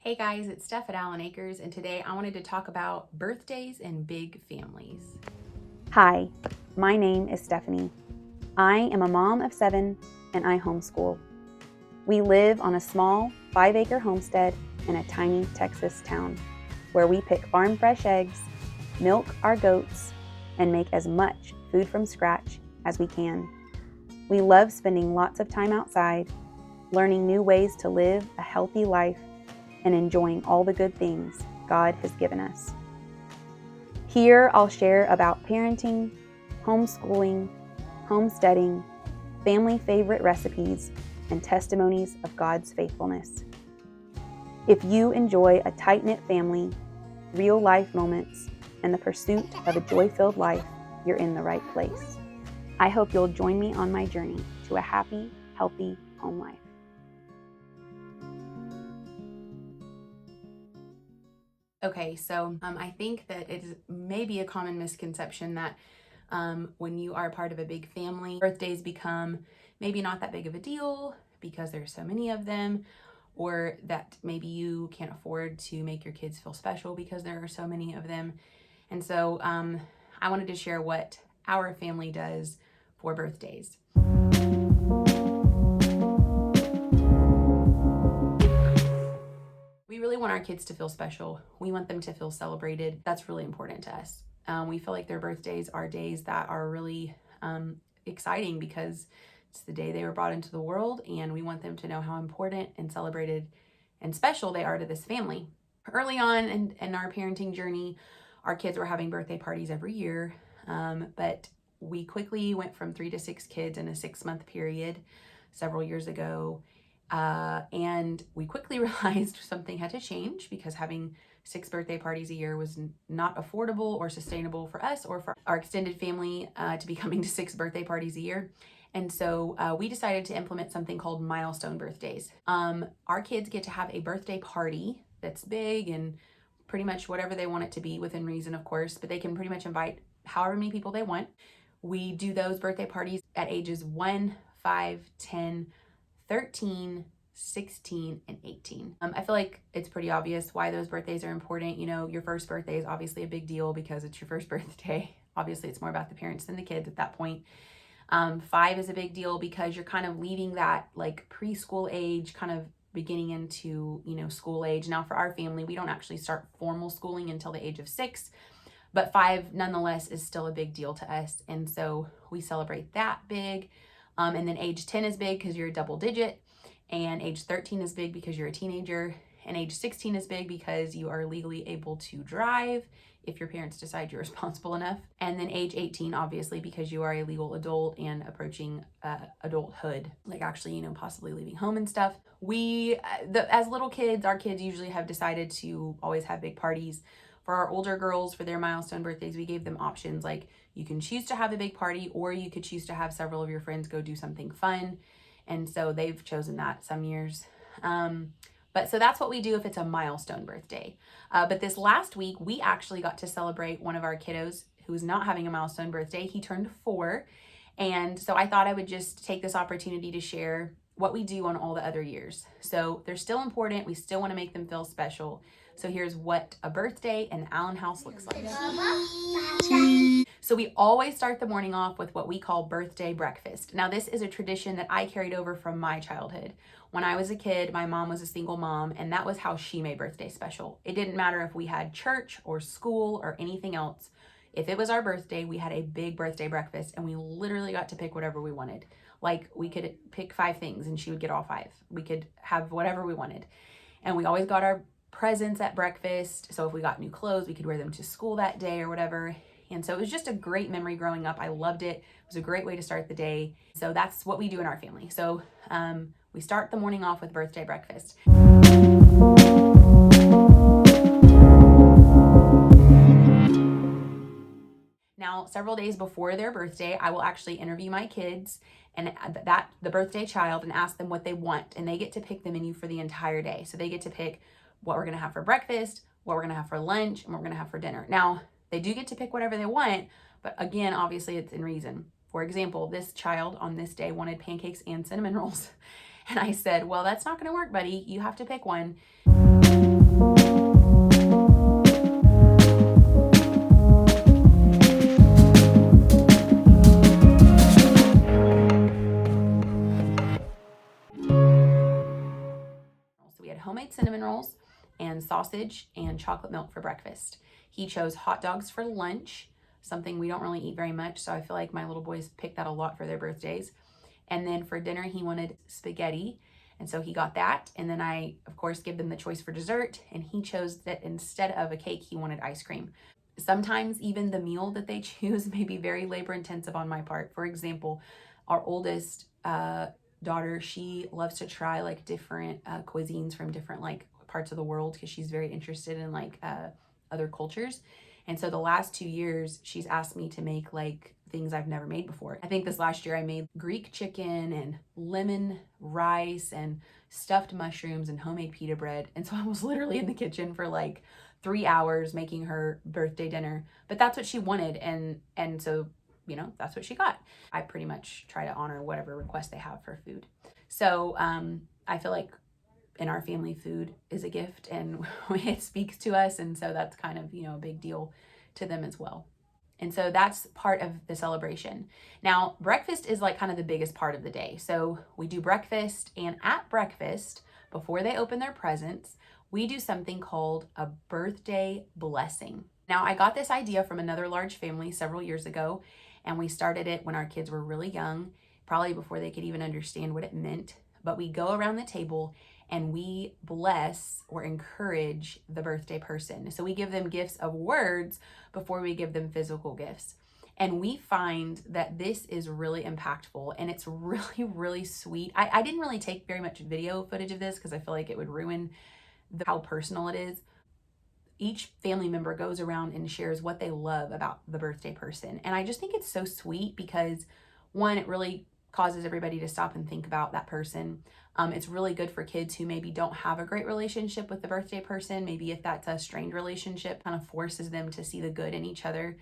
Hey guys, it's Steph at Allen Acres, and today I wanted to talk about birthdays and big families. Hi, my name is Stephanie. I am a mom of 7 and I homeschool. We live on a small 5-acre homestead in a tiny Texas town where we pick farm fresh eggs, milk our goats, and make as much food from scratch as we can. We love spending lots of time outside, learning new ways to live a healthy life, and enjoying all the good things God has given us. Here I'll share about parenting, homeschooling, homesteading, family favorite recipes, and testimonies of God's faithfulness. If you enjoy a tight-knit family, real life moments, and the pursuit of a joy-filled life, you're in the right place. I hope you'll join me on my journey to a happy, healthy home life. Okay, so I think that it is maybe a common misconception that when you are part of a big family, birthdays become maybe not that big of a deal because there's so many of them, or that maybe you can't afford to make your kids feel special because there are so many of them. And so I wanted to share what our family does for birthdays. We really want our kids to feel special. We want them to feel celebrated. That's really important to us. We feel like their birthdays are days that are really exciting because it's the day they were brought into the world, and we want them to know how important and celebrated and special they are to this family. Early on in our parenting journey, our kids were having birthday parties every year, but we quickly went from 3 to 6 kids in a 6-month period several years ago. And we quickly realized something had to change because having 6 birthday parties a year was not affordable or sustainable for us or for our extended family to be coming to 6 birthday parties a year. And so we decided to implement something called milestone birthdays. Our kids get to have a birthday party that's big and pretty much whatever they want it to be, within reason, of course, but they can pretty much invite however many people they want. We do those birthday parties at ages 1, 5, 10, 13, 16, and 18. I feel like it's pretty obvious why those birthdays are important. You know, your first birthday is obviously a big deal because it's your first birthday. Obviously, it's more about the parents than the kids at that point. 5 is a big deal because you're kind of leaving that like preschool age, kind of beginning into, school age. Now for our family, we don't actually start formal schooling until the age of 6, but 5 nonetheless is still a big deal to us. And so we celebrate that big. And then age 10 is big because you're a double digit, and age 13 is big because you're a teenager, and age 16 is big because you are legally able to drive if your parents decide you're responsible enough. And then age 18, obviously, because you are a legal adult and approaching adulthood, like actually, possibly leaving home and stuff. As little kids, our kids usually have decided to always have big parties. For our older girls, for their milestone birthdays, we gave them options like you can choose to have a big party, or you could choose to have several of your friends go do something fun. And so they've chosen that some years. But so that's what we do if it's a milestone birthday. But this last week, we actually got to celebrate one of our kiddos who's not having a milestone birthday. He turned 4. And so I thought I would just take this opportunity to share what we do on all the other years. So they're still important. We still want to make them feel special. So here's what a birthday in the Allen house looks like. So we always start the morning off with what we call birthday breakfast. Now this is a tradition that I carried over from my childhood. When I was a kid, my mom was a single mom, and that was how she made birthday special. It didn't matter if we had church or school or anything else. If it was our birthday, we had a big birthday breakfast, and we literally got to pick whatever we wanted. Like we could pick 5 things and she would get all 5. We could have whatever we wanted. And we always got our presents at breakfast. So if we got new clothes, we could wear them to school that day or whatever. And so it was just a great memory growing up. I loved it. It was a great way to start the day. So that's what we do in our family. So we start the morning off with birthday breakfast. Now, several days before their birthday, I will actually interview my kids and the birthday child and ask them what they want. And they get to pick the menu for the entire day. So they get to pick what we're going to have for breakfast, what we're going to have for lunch, and what we're going to have for dinner. Now, they do get to pick whatever they want, but again, obviously it's in reason. For example, this child on this day wanted pancakes and cinnamon rolls. And I said, well, that's not going to work, buddy. You have to pick one. So we had homemade cinnamon rolls and sausage and chocolate milk for breakfast. He chose hot dogs for lunch, something we don't really eat very much, so I feel like my little boys pick that a lot for their birthdays. And then for dinner, he wanted spaghetti, and so he got that. And then I, of course, give them the choice for dessert, and he chose that instead of a cake, he wanted ice cream. Sometimes even the meal that they choose may be very labor intensive on my part. For example, our oldest daughter, she loves to try like different cuisines from different like parts of the world because she's very interested in like other cultures. And so the last 2 years, she's asked me to make like things I've never made before. I think this last year I made Greek chicken and lemon rice and stuffed mushrooms and homemade pita bread. And so I was literally in the kitchen for like 3 hours making her birthday dinner. But that's what she wanted, and so that's what she got. I pretty much try to honor whatever request they have for food. So I feel like in our family, food is a gift and it speaks to us. And so that's kind of, a big deal to them as well. And so that's part of the celebration. Now, breakfast is like kind of the biggest part of the day. So we do breakfast, and at breakfast, before they open their presents, we do something called a birthday blessing. Now, I got this idea from another large family several years ago, and we started it when our kids were really young, probably before they could even understand what it meant. But we go around the table and we bless or encourage the birthday person. So we give them gifts of words before we give them physical gifts. And we find that this is really impactful, and it's really, really sweet. I didn't really take very much video footage of this because I feel like it would ruin how personal it is. Each family member goes around and shares what they love about the birthday person. And I just think it's so sweet because, one, it really causes everybody to stop and think about that person. It's really good for kids who maybe don't have a great relationship with the birthday person. Maybe if that's a strained relationship, kind of forces them to see the good in each other.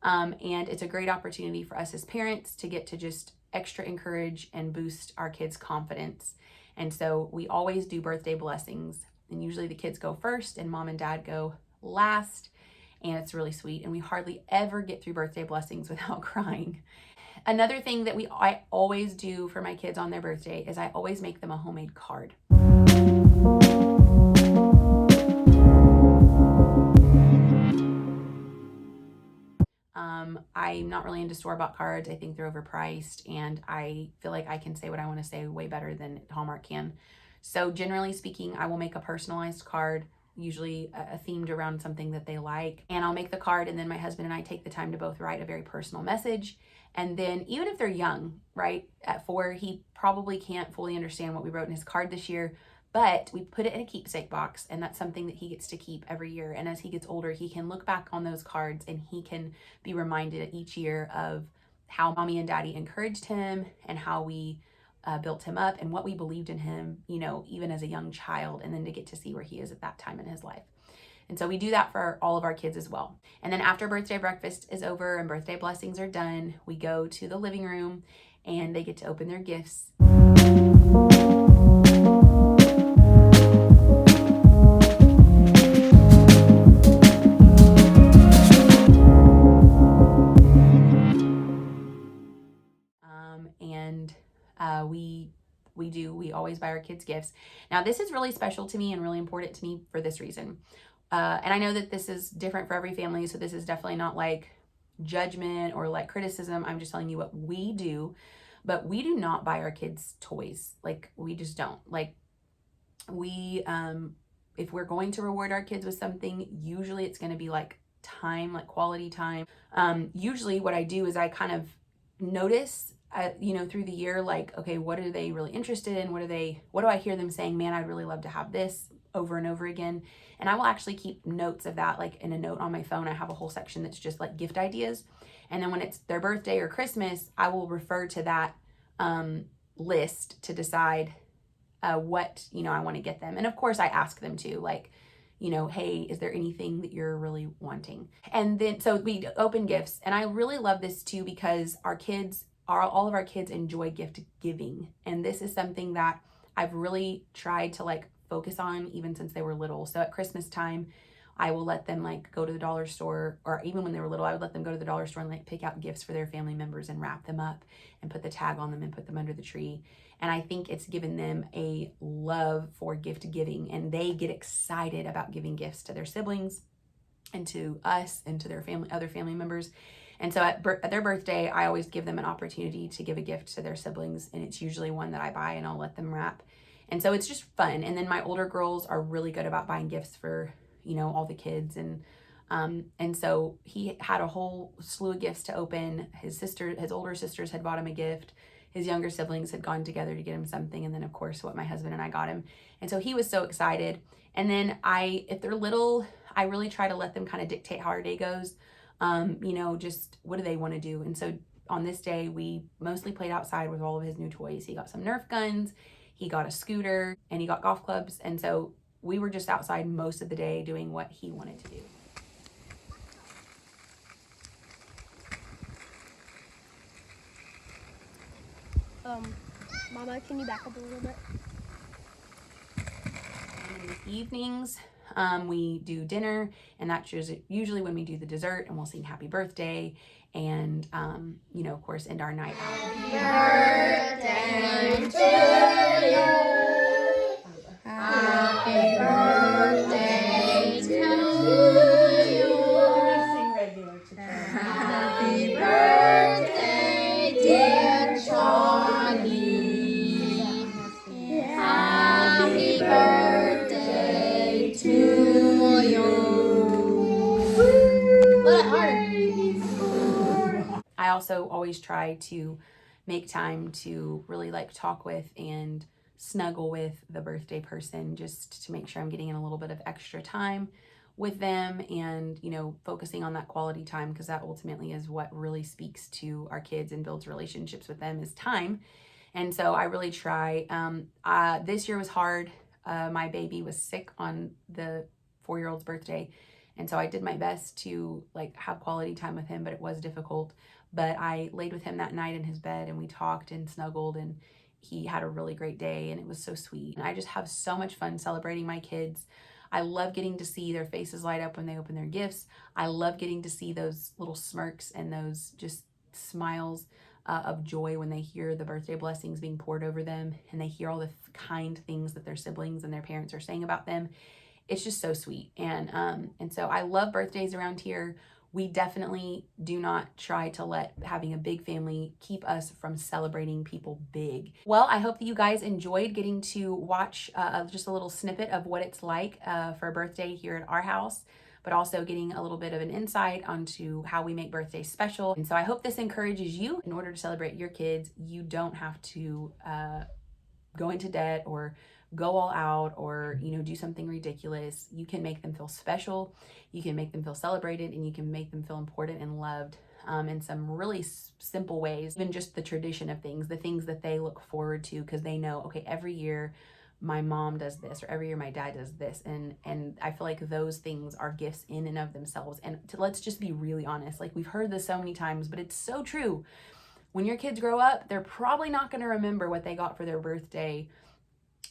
And it's a great opportunity for us as parents to get to just extra encourage and boost our kids' confidence. And so we always do birthday blessings, and usually the kids go first and mom and dad go last. And it's really sweet. And we hardly ever get through birthday blessings without crying. Another thing that I always do for my kids on their birthday is I always make them a homemade card. I'm not really into store-bought cards. I think they're overpriced, and I feel like I can say what I want to say way better than Hallmark can. So generally speaking, I will make a personalized card, usually themed around something that they like. And I'll make the card, and then my husband and I take the time to both write a very personal message. And then even if they're young, right, at 4, he probably can't fully understand what we wrote in his card this year, but we put it in a keepsake box, and that's something that he gets to keep every year. And as he gets older, he can look back on those cards and he can be reminded each year of how mommy and daddy encouraged him and how we built him up and what we believed in him, even as a young child, and then to get to see where he is at that time in his life. And so we do that for all of our kids as well. And then after birthday breakfast is over and birthday blessings are done, we go to the living room and they get to open their gifts. We always buy our kids gifts. Now, this is really special to me and really important to me for this reason. And I know that this is different for every family, so this is definitely not like judgment or like criticism. I'm just telling you what we do. But we do not buy our kids toys. Like, we just don't. Like, we, if we're going to reward our kids with something, usually it's going to be like time, like quality time. Usually what I do is I kind of notice through the year, like, okay, what are they really interested in? What do I hear them saying, man, I'd really love to have this, over and over again. And I will actually keep notes of that, like in a note on my phone. I have a whole section that's just like gift ideas. And then when it's their birthday or Christmas, I will refer to that list to decide what, I want to get them. And of course I ask them to, like, hey, is there anything that you're really wanting? And then, so we open gifts. And I really love this too, because all of our kids enjoy gift giving. And this is something that I've really tried to like focus on even since they were little. So at Christmas time, I will let them like go to the dollar store, or even when they were little, I would let them go to the dollar store and like pick out gifts for their family members and wrap them up and put the tag on them and put them under the tree. And I think it's given them a love for gift giving, and they get excited about giving gifts to their siblings and to us and to their family, other family members. And so at their birthday, I always give them an opportunity to give a gift to their siblings, and it's usually one that I buy and I'll let them wrap. And so it's just fun. And then my older girls are really good about buying gifts for, you know, all the kids. And so he had a whole slew of gifts to open. His older sisters had bought him a gift. His younger siblings had gone together to get him something. And then of course, what my husband and I got him. And so he was so excited. And then if they're little, I really try to let them kind of dictate how our day goes. You know, just what do they want to do? And so on this day, we mostly played outside with all of his new toys. He got some Nerf guns, he got a scooter, and he got golf clubs. And so we were just outside most of the day doing what he wanted to do. Mama, can you back up a little bit? And in the evenings, we do dinner, and that's usually when we do the dessert, and we'll sing happy birthday, and you know, of course, end our night out. Happy birthday to you. Happy birthday to you. Happy birthday, dear Johnny. Happy birthday to you. Let it hard. I also always try to make time to really like talk with and snuggle with the birthday person, just to make sure I'm getting in a little bit of extra time with them, and, you know, focusing on that quality time, because that ultimately is what really speaks to our kids and builds relationships with them, is time. And so I really try. This year was hard. My baby was sick on the 4-year-old's birthday. And so I did my best to like have quality time with him, but it was difficult. But I laid with him that night in his bed, and we talked and snuggled, and he had a really great day, and it was so sweet. And I just have so much fun celebrating my kids. I love getting to see their faces light up when they open their gifts. I love getting to see those little smirks and those just smiles of joy when they hear the birthday blessings being poured over them, and they hear all the kind things that their siblings and their parents are saying about them. It's just so sweet. And so I love birthdays around here. We definitely do not try to let having a big family keep us from celebrating people big. Well, I hope that you guys enjoyed getting to watch just a little snippet of what it's like for a birthday here at our house, but also getting a little bit of an insight onto how we make birthdays special. And so I hope this encourages you. In order to celebrate your kids, you don't have to go into debt or go all out or, you know, do something ridiculous. You can make them feel special, you can make them feel celebrated, and you can make them feel important and loved in some really simple ways. Even just the tradition of things, the things that they look forward to, because they know, okay, every year my mom does this, or every year my dad does this. And I feel like those things are gifts in and of themselves. And let's just be really honest. Like, we've heard this so many times, but it's so true. When your kids grow up, they're probably not going to remember what they got for their birthday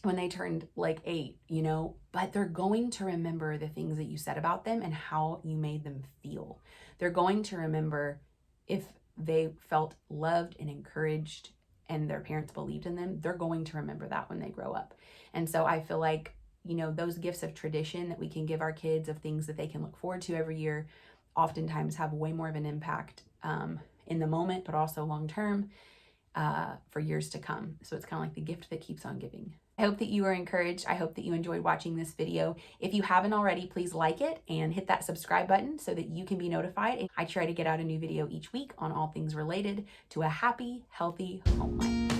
when they turned like 8, you know, but they're going to remember the things that you said about them and how you made them feel. They're going to remember if they felt loved and encouraged and their parents believed in them. They're going to remember that when they grow up. And so I feel like, you know, those gifts of tradition that we can give our kids, of things that they can look forward to every year, oftentimes have way more of an impact in the moment, but also long term for years to come. So it's kind of like the gift that keeps on giving. I hope that you are encouraged. I hope that you enjoyed watching this video. If you haven't already, please like it and hit that subscribe button so that you can be notified. I try to get out a new video each week on all things related to a happy, healthy home life.